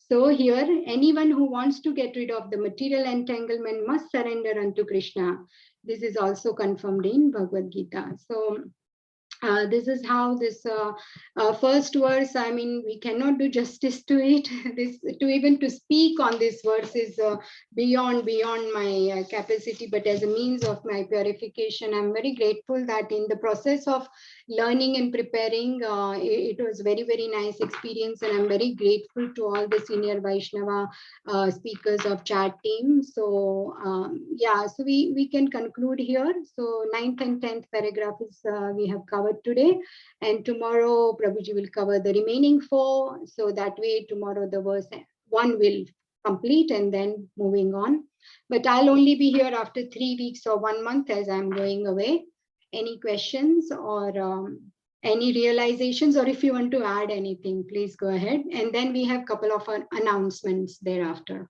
So here, anyone who wants to get rid of the material entanglement must surrender unto Krishna. This is also confirmed in Bhagavad Gita. So this is how this first verse, I mean, we cannot do justice to it. This to even to speak on this verse is beyond my capacity, but as a means of my purification, I'm very grateful that in the process of learning and preparing, it was very, very nice experience, and I'm very grateful to all the senior Vaishnava speakers of chat team. So yeah, so we can conclude here. So 9th and 10th paragraph is we have covered today, and tomorrow Prabhuji will cover the remaining 4. So that way tomorrow the verse 1 will complete and then moving on. But I'll only be here after 3 weeks or 1 month as I'm going away. Any questions or any realizations, or if you want to add anything, please go ahead. And then we have a couple of announcements thereafter.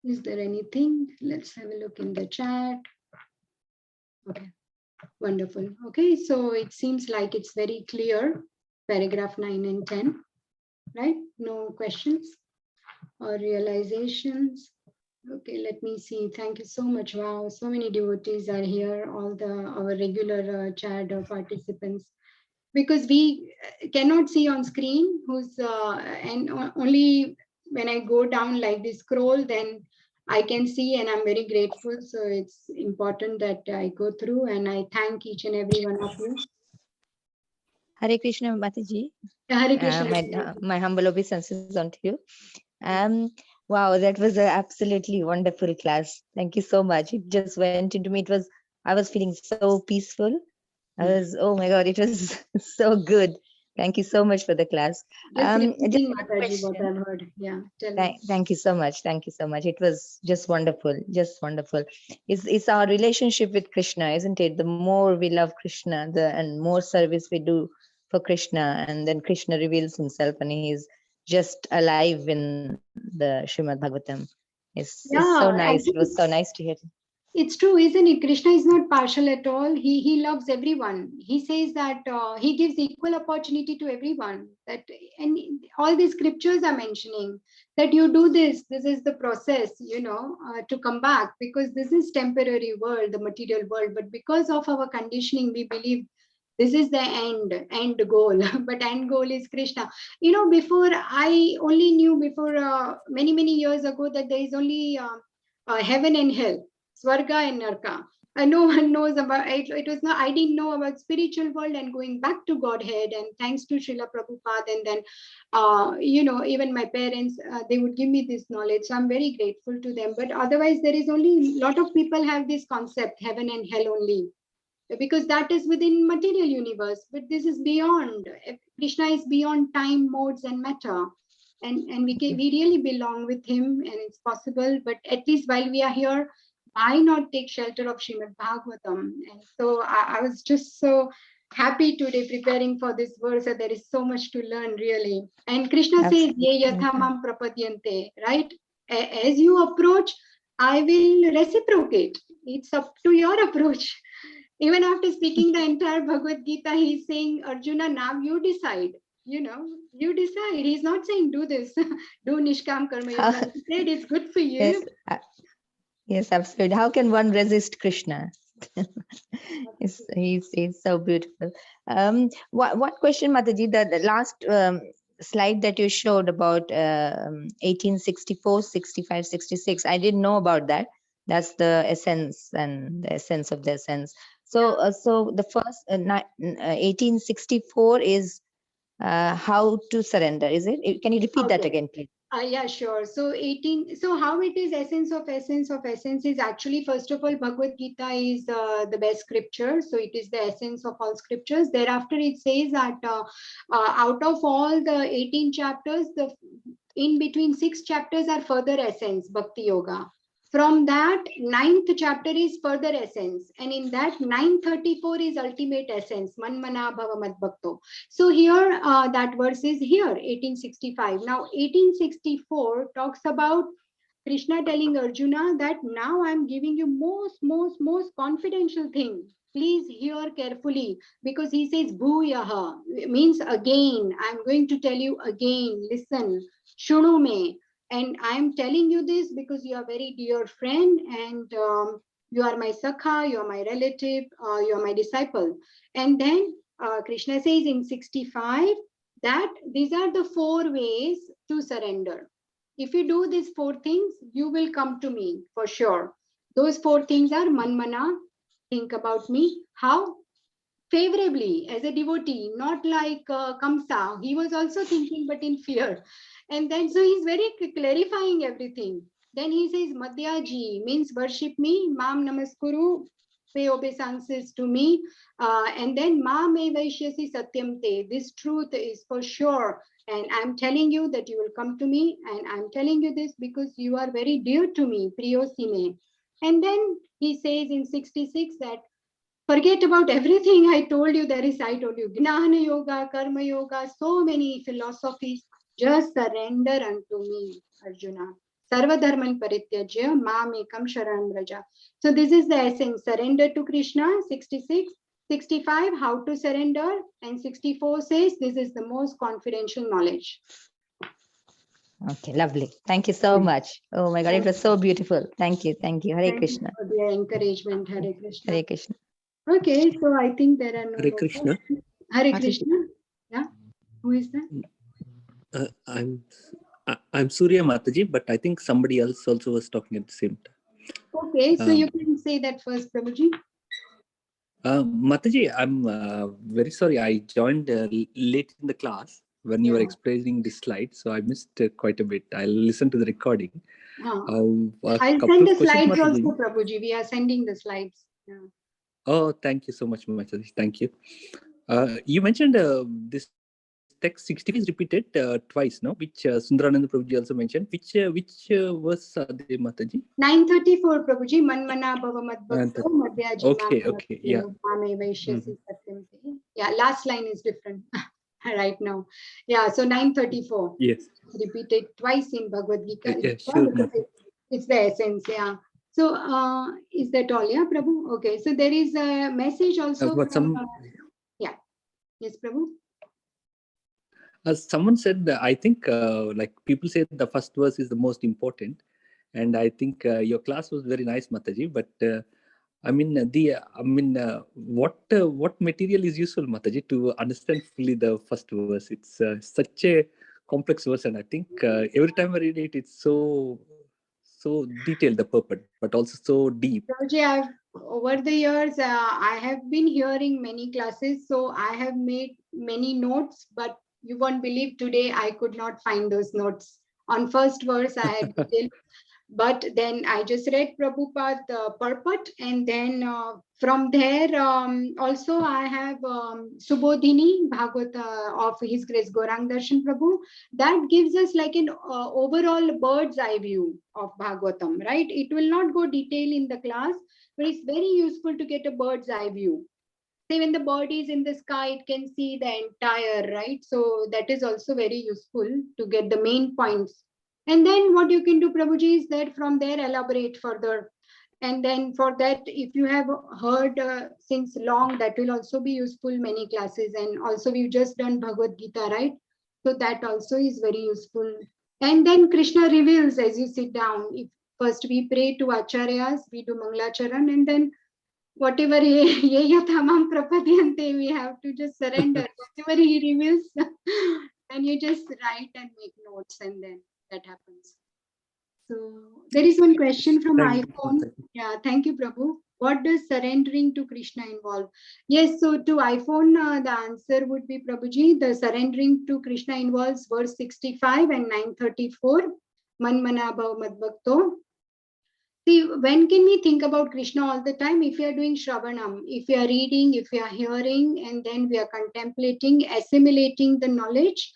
Is there anything? Let's have a look in the chat. Okay, wonderful. Okay, so it seems like it's very clear, paragraph 9 and 10, right? No questions or realizations? Okay, let me see. Thank you so much. Wow, so many devotees are here, all our regular chat participants. Because we cannot see on screen who's only when I go down like this scroll, then I can see, and I'm very grateful. So it's important that I go through, and I thank each and every one of you. Hare Krishna Mataji. Hare Krishna. My humble obeisances unto you. Wow, that was an absolutely wonderful class. Thank you so much. It just went into me. I was feeling so peaceful. Oh my God, it was so good. Thank you so much for the class. Just repeating one Mataji what question. I've heard. Yeah, tell me. Thank you so much. Thank you so much. It was just wonderful. Just wonderful. It's our relationship with Krishna, isn't it? The more we love Krishna, and more service we do for Krishna, and then Krishna reveals himself and he's just alive in the Srimad Bhagavatam. It's so Yeah, nice. It was so nice to hear. it's true, isn't it? Krishna is not partial at all. He loves everyone. He says that he gives equal opportunity to everyone. That, and all these scriptures are mentioning that you do this. This is the process, to come back, because this is temporary world, the material world. But because of our conditioning, we believe this is the end goal. But end goal is Krishna. Before I only knew before many years ago that there is only heaven and hell, Swarga and Narka. No one knows about it. It was not, I didn't know about spiritual world and going back to Godhead. And thanks to Srila Prabhupada, and then, even my parents, they would give me this knowledge. So I'm very grateful to them. But otherwise, there is only a lot of people have this concept, heaven and hell only, because that is within material universe. But this is beyond. Krishna is beyond time, modes, and matter. And we really belong with him, and it's possible. But at least while we are here, why not take shelter of Srimad Bhagavatam? And so I was just so happy today preparing for this verse, that there is so much to learn, really. And Krishna says, Ye yatha mam prapadyante, right? As you approach, I will reciprocate. It's up to your approach. Even after speaking the entire Bhagavad Gita, he's saying, Arjuna, now you decide. You decide. He's not saying do this, do Nishkam Karma Yoga. He said it's good for you. Yes, yes, absolutely. How can one resist Krishna? He's so beautiful. What question, Mataji? The last slide that you showed about 1864, 65, 66. I didn't know about that. That's the essence and the essence of the essence. So, so the first 1864 is how to surrender. Is it? Can you repeat that again, please? Yeah, sure. So 18, so how it is essence of essence is actually, first of all, Bhagavad Gita is the best scripture. So it is the essence of all scriptures. Thereafter, it says that out of all the 18 chapters, the in between 6 chapters are further essence, Bhakti Yoga. From that, 9th chapter is further essence. And in that, 934 is ultimate essence, Manmana Bhava Mad Bhakto. So here, that verse is here, 1865. Now, 1864 talks about Krishna telling Arjuna that now I'm giving you most confidential thing. Please hear carefully, because he says Bhuyaha, means again. I'm going to tell you again. Listen, Shunu me. And I'm telling you this because you are very dear friend, and you are my sakha, you are my relative, you are my disciple. And then Krishna says in 65 that these are the 4 ways to surrender. If you do these 4 things, you will come to me for sure. Those 4 things are manmana, think about me. How? Favorably, as a devotee, not like Kamsa. He was also thinking, but in fear. And then, so he's very clarifying everything. Then he says, Madhyaji means worship me, Mam Namaskuru, pay obeisances to me. And then, Ma me Vaishyasi Satyam Te, this truth is for sure. And I'm telling you that you will come to me. And I'm telling you this because you are very dear to me, Priyosime. And then he says in 66 that forget about everything I told you. I told you Gnana Yoga, Karma Yoga, so many philosophies. Just surrender unto me, Arjuna. Sarva dharman parityajya mam ekam sharanam raja. So this is the essence. Surrender to Krishna. 66. 65, how to surrender. And 64 says this is the most confidential knowledge. Okay, lovely. Thank you so much. Oh my God, it was so beautiful. Thank you. Thank you. Hare Thank you Krishna. for the encouragement, Hare Krishna. Hare Krishna. Okay, so I think there are no Hare more Krishna. questions. Hare Mataji. Krishna. Yeah. Who is that? Uh, I'm I'm Surya Mataji, but I think somebody else also was talking at the same time. Okay, so you can say that first, Prabhuji. Mataji, I'm very sorry. I joined late in the class when you were Yeah. explaining the slides, so I missed quite a bit. I'll listen to the recording. Ah. A I'll couple send of the questions, slides Mataji. also, Prabhuji. We are sending the slides. Yeah. Oh, thank you so much, Mataji. Thank you. You mentioned this text 65 is repeated twice, no? Which Sundarananda Prabhuji also mentioned. Which verse are they, Mataji? 934, Prabhuji. Manmana bhava madbhakto 9:30. madhyaji Okay, yeah. mame vaishyasi satyam te. Yeah, last line is different right now. Yeah, so 934. Yes. Repeated twice in Bhagavad Gita. Yeah, sure, Because Mataji. it's the essence, yeah. So is that all, yeah, Prabhu? Okay, so there is a message also But from, yeah. Yes, Prabhu? someone said that I think like people say the first verse is the most important, and I think your class was very nice, Mataji. But what material is useful, Mataji, to understand fully the first verse? It's such a complex verse, and I think every time I read it, it's so detailed the purport, but also so deep. Prabhuji, over the years, I have been hearing many classes, so I have made many notes, but you won't believe today I could not find those notes. On first verse, I had detailed, but then I just read Prabhupada purport, and then from there also I have Subodhini Bhagavata of His Grace Gaurang Darshan Prabhu. That gives us like an overall bird's eye view of Bhagavatam, right? It will not go detail in the class, but it's very useful to get a bird's eye view. Say when the bird is in the sky, it can see the entire, right? So that is also very useful to get the main points. And then what you can do, Prabhuji, is that from there elaborate further. And then for that, if you have heard since long, that will also be useful many classes. And also we've just done Bhagavad Gita, right? So that also is very useful. And then Krishna reveals as you sit down. If first we pray to Acharyas, we do Mangalacharan, and then whatever ye yathamam prapadyante, we have to just surrender. Whatever he reveals, then you just write and make notes, and then that happens. So there is one question from Thank you, iPhone. Mataji. Yeah, thank you, Prabhu. What does surrendering to Krishna involve? Yes, so to iPhone, the answer would be, Prabhuji, the surrendering to Krishna involves verse 65 and 934. Manmana bhav madbhakto. See, when can we think about Krishna all the time? If we are doing Shravanam, if we are reading, if we are hearing, and then we are contemplating, assimilating the knowledge.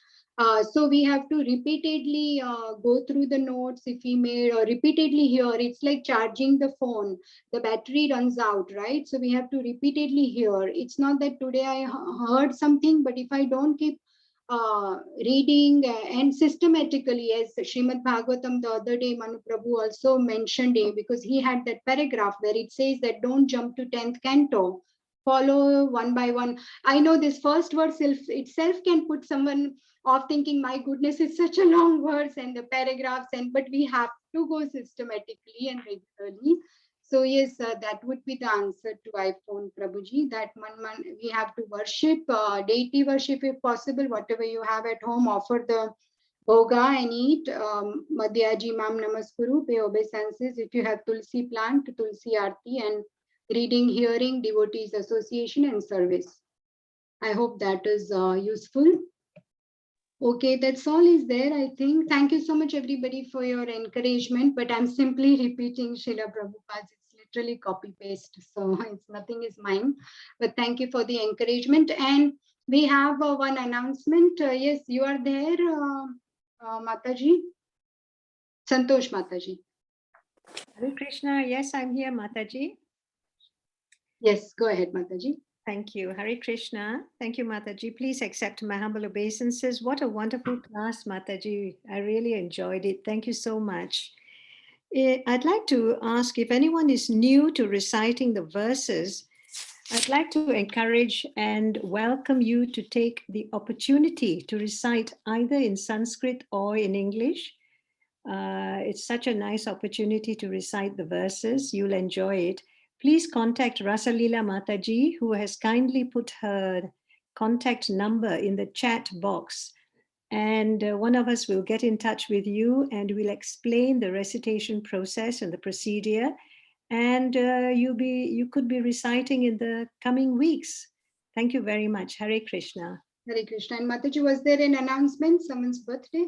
So we have to repeatedly go through the notes if we made, or repeatedly hear. It's like charging the phone. The battery runs out, right? So we have to repeatedly hear. It's not that today I heard something, but if I don't keep reading and systematically, as Srimad Bhagavatam the other day, Manu Prabhu also mentioned it, because he had that paragraph where it says that don't jump to 10th canto, follow one by one. I know this first verse itself can put someone off thinking, my goodness, it's such a long verse and the paragraphs, but we have to go systematically and regularly. So yes, that would be the answer to iPhone, Prabhuji, that we have to worship, deity worship if possible, whatever you have at home, offer the bhoga and eat. Madhyaji Mam Namaskuru, pay obeisances. If you have Tulsi plant, Tulsi Aarti, and reading, hearing, devotees association and service. I hope that is useful. Okay, that's all is there, I think. Thank you so much, everybody, for your encouragement. But I'm simply repeating Srila Prabhupada's. It's literally copy-paste, so it's nothing is mine. But thank you for the encouragement. And we have one announcement. Yes, you are there, Mataji. Santosh Mataji. Hare Krishna. Yes, I'm here, Mataji. Yes, go ahead, Mataji. Thank you. Hare Krishna. Thank you, Mataji. Please accept my humble obeisances. What a wonderful class, Mataji. I really enjoyed it. Thank you so much. I'd like to ask if anyone is new to reciting the verses, I'd like to encourage and welcome you to take the opportunity to recite either in Sanskrit or in English. It's such a nice opportunity to recite the verses. You'll enjoy it. Please contact Rasalila Mataji, who has kindly put her contact number in the chat box. And one of us will get in touch with you and we'll explain the recitation process and the procedure. And you could be reciting in the coming weeks. Thank you very much. Hare Krishna. Hare Krishna. And Mataji, was there an announcement? Someone's birthday?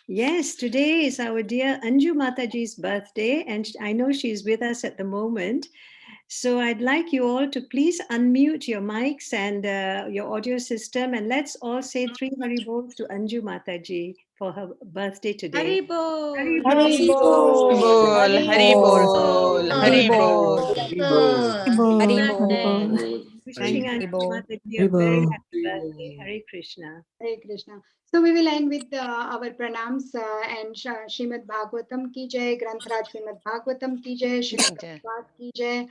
Yes, today is our dear Anju Mataji's birthday, and I know she's with us at the moment. So I'd like you all to please unmute your mics and your audio system, and let's all say 3 Haribols to Anju Mataji for her birthday today. Haribol. Bol, Hari Bol, Hari Bol. Wishing Anju Mataji a very happy birthday. Hare Krishna. Hare Krishna. So we will end with our pranams and Srimad Bhagavatam ki jai, Granthra Srimad Bhagavatam ki jai, Srimad Bhagavatam ki jai.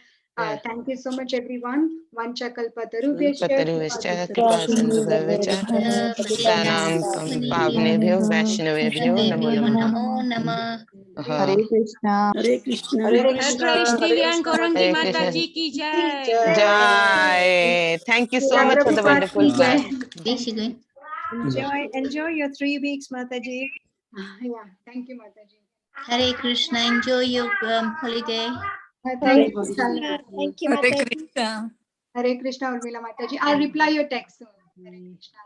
Thank you so much, everyone. Vancha Pataruvischa kripa sindhuvacha patanam pavnebhyo vaishnavebhyo namo namaha. Hare Krishna. Hare Krishna. Hare Krishna, Divya and Gaurangi Hare Krishna. Mataji ki jai. Jai. Thank you so much for the wonderful class. Enjoy your 3 weeks, Mataji. Yeah, thank you, Mataji. Hare Krishna. Enjoy your holiday. Thank you, Krishna. Thank you, Mataji. Hare Krishna, Urmila Mataji. I'll reply your text soon. Hare Krishna.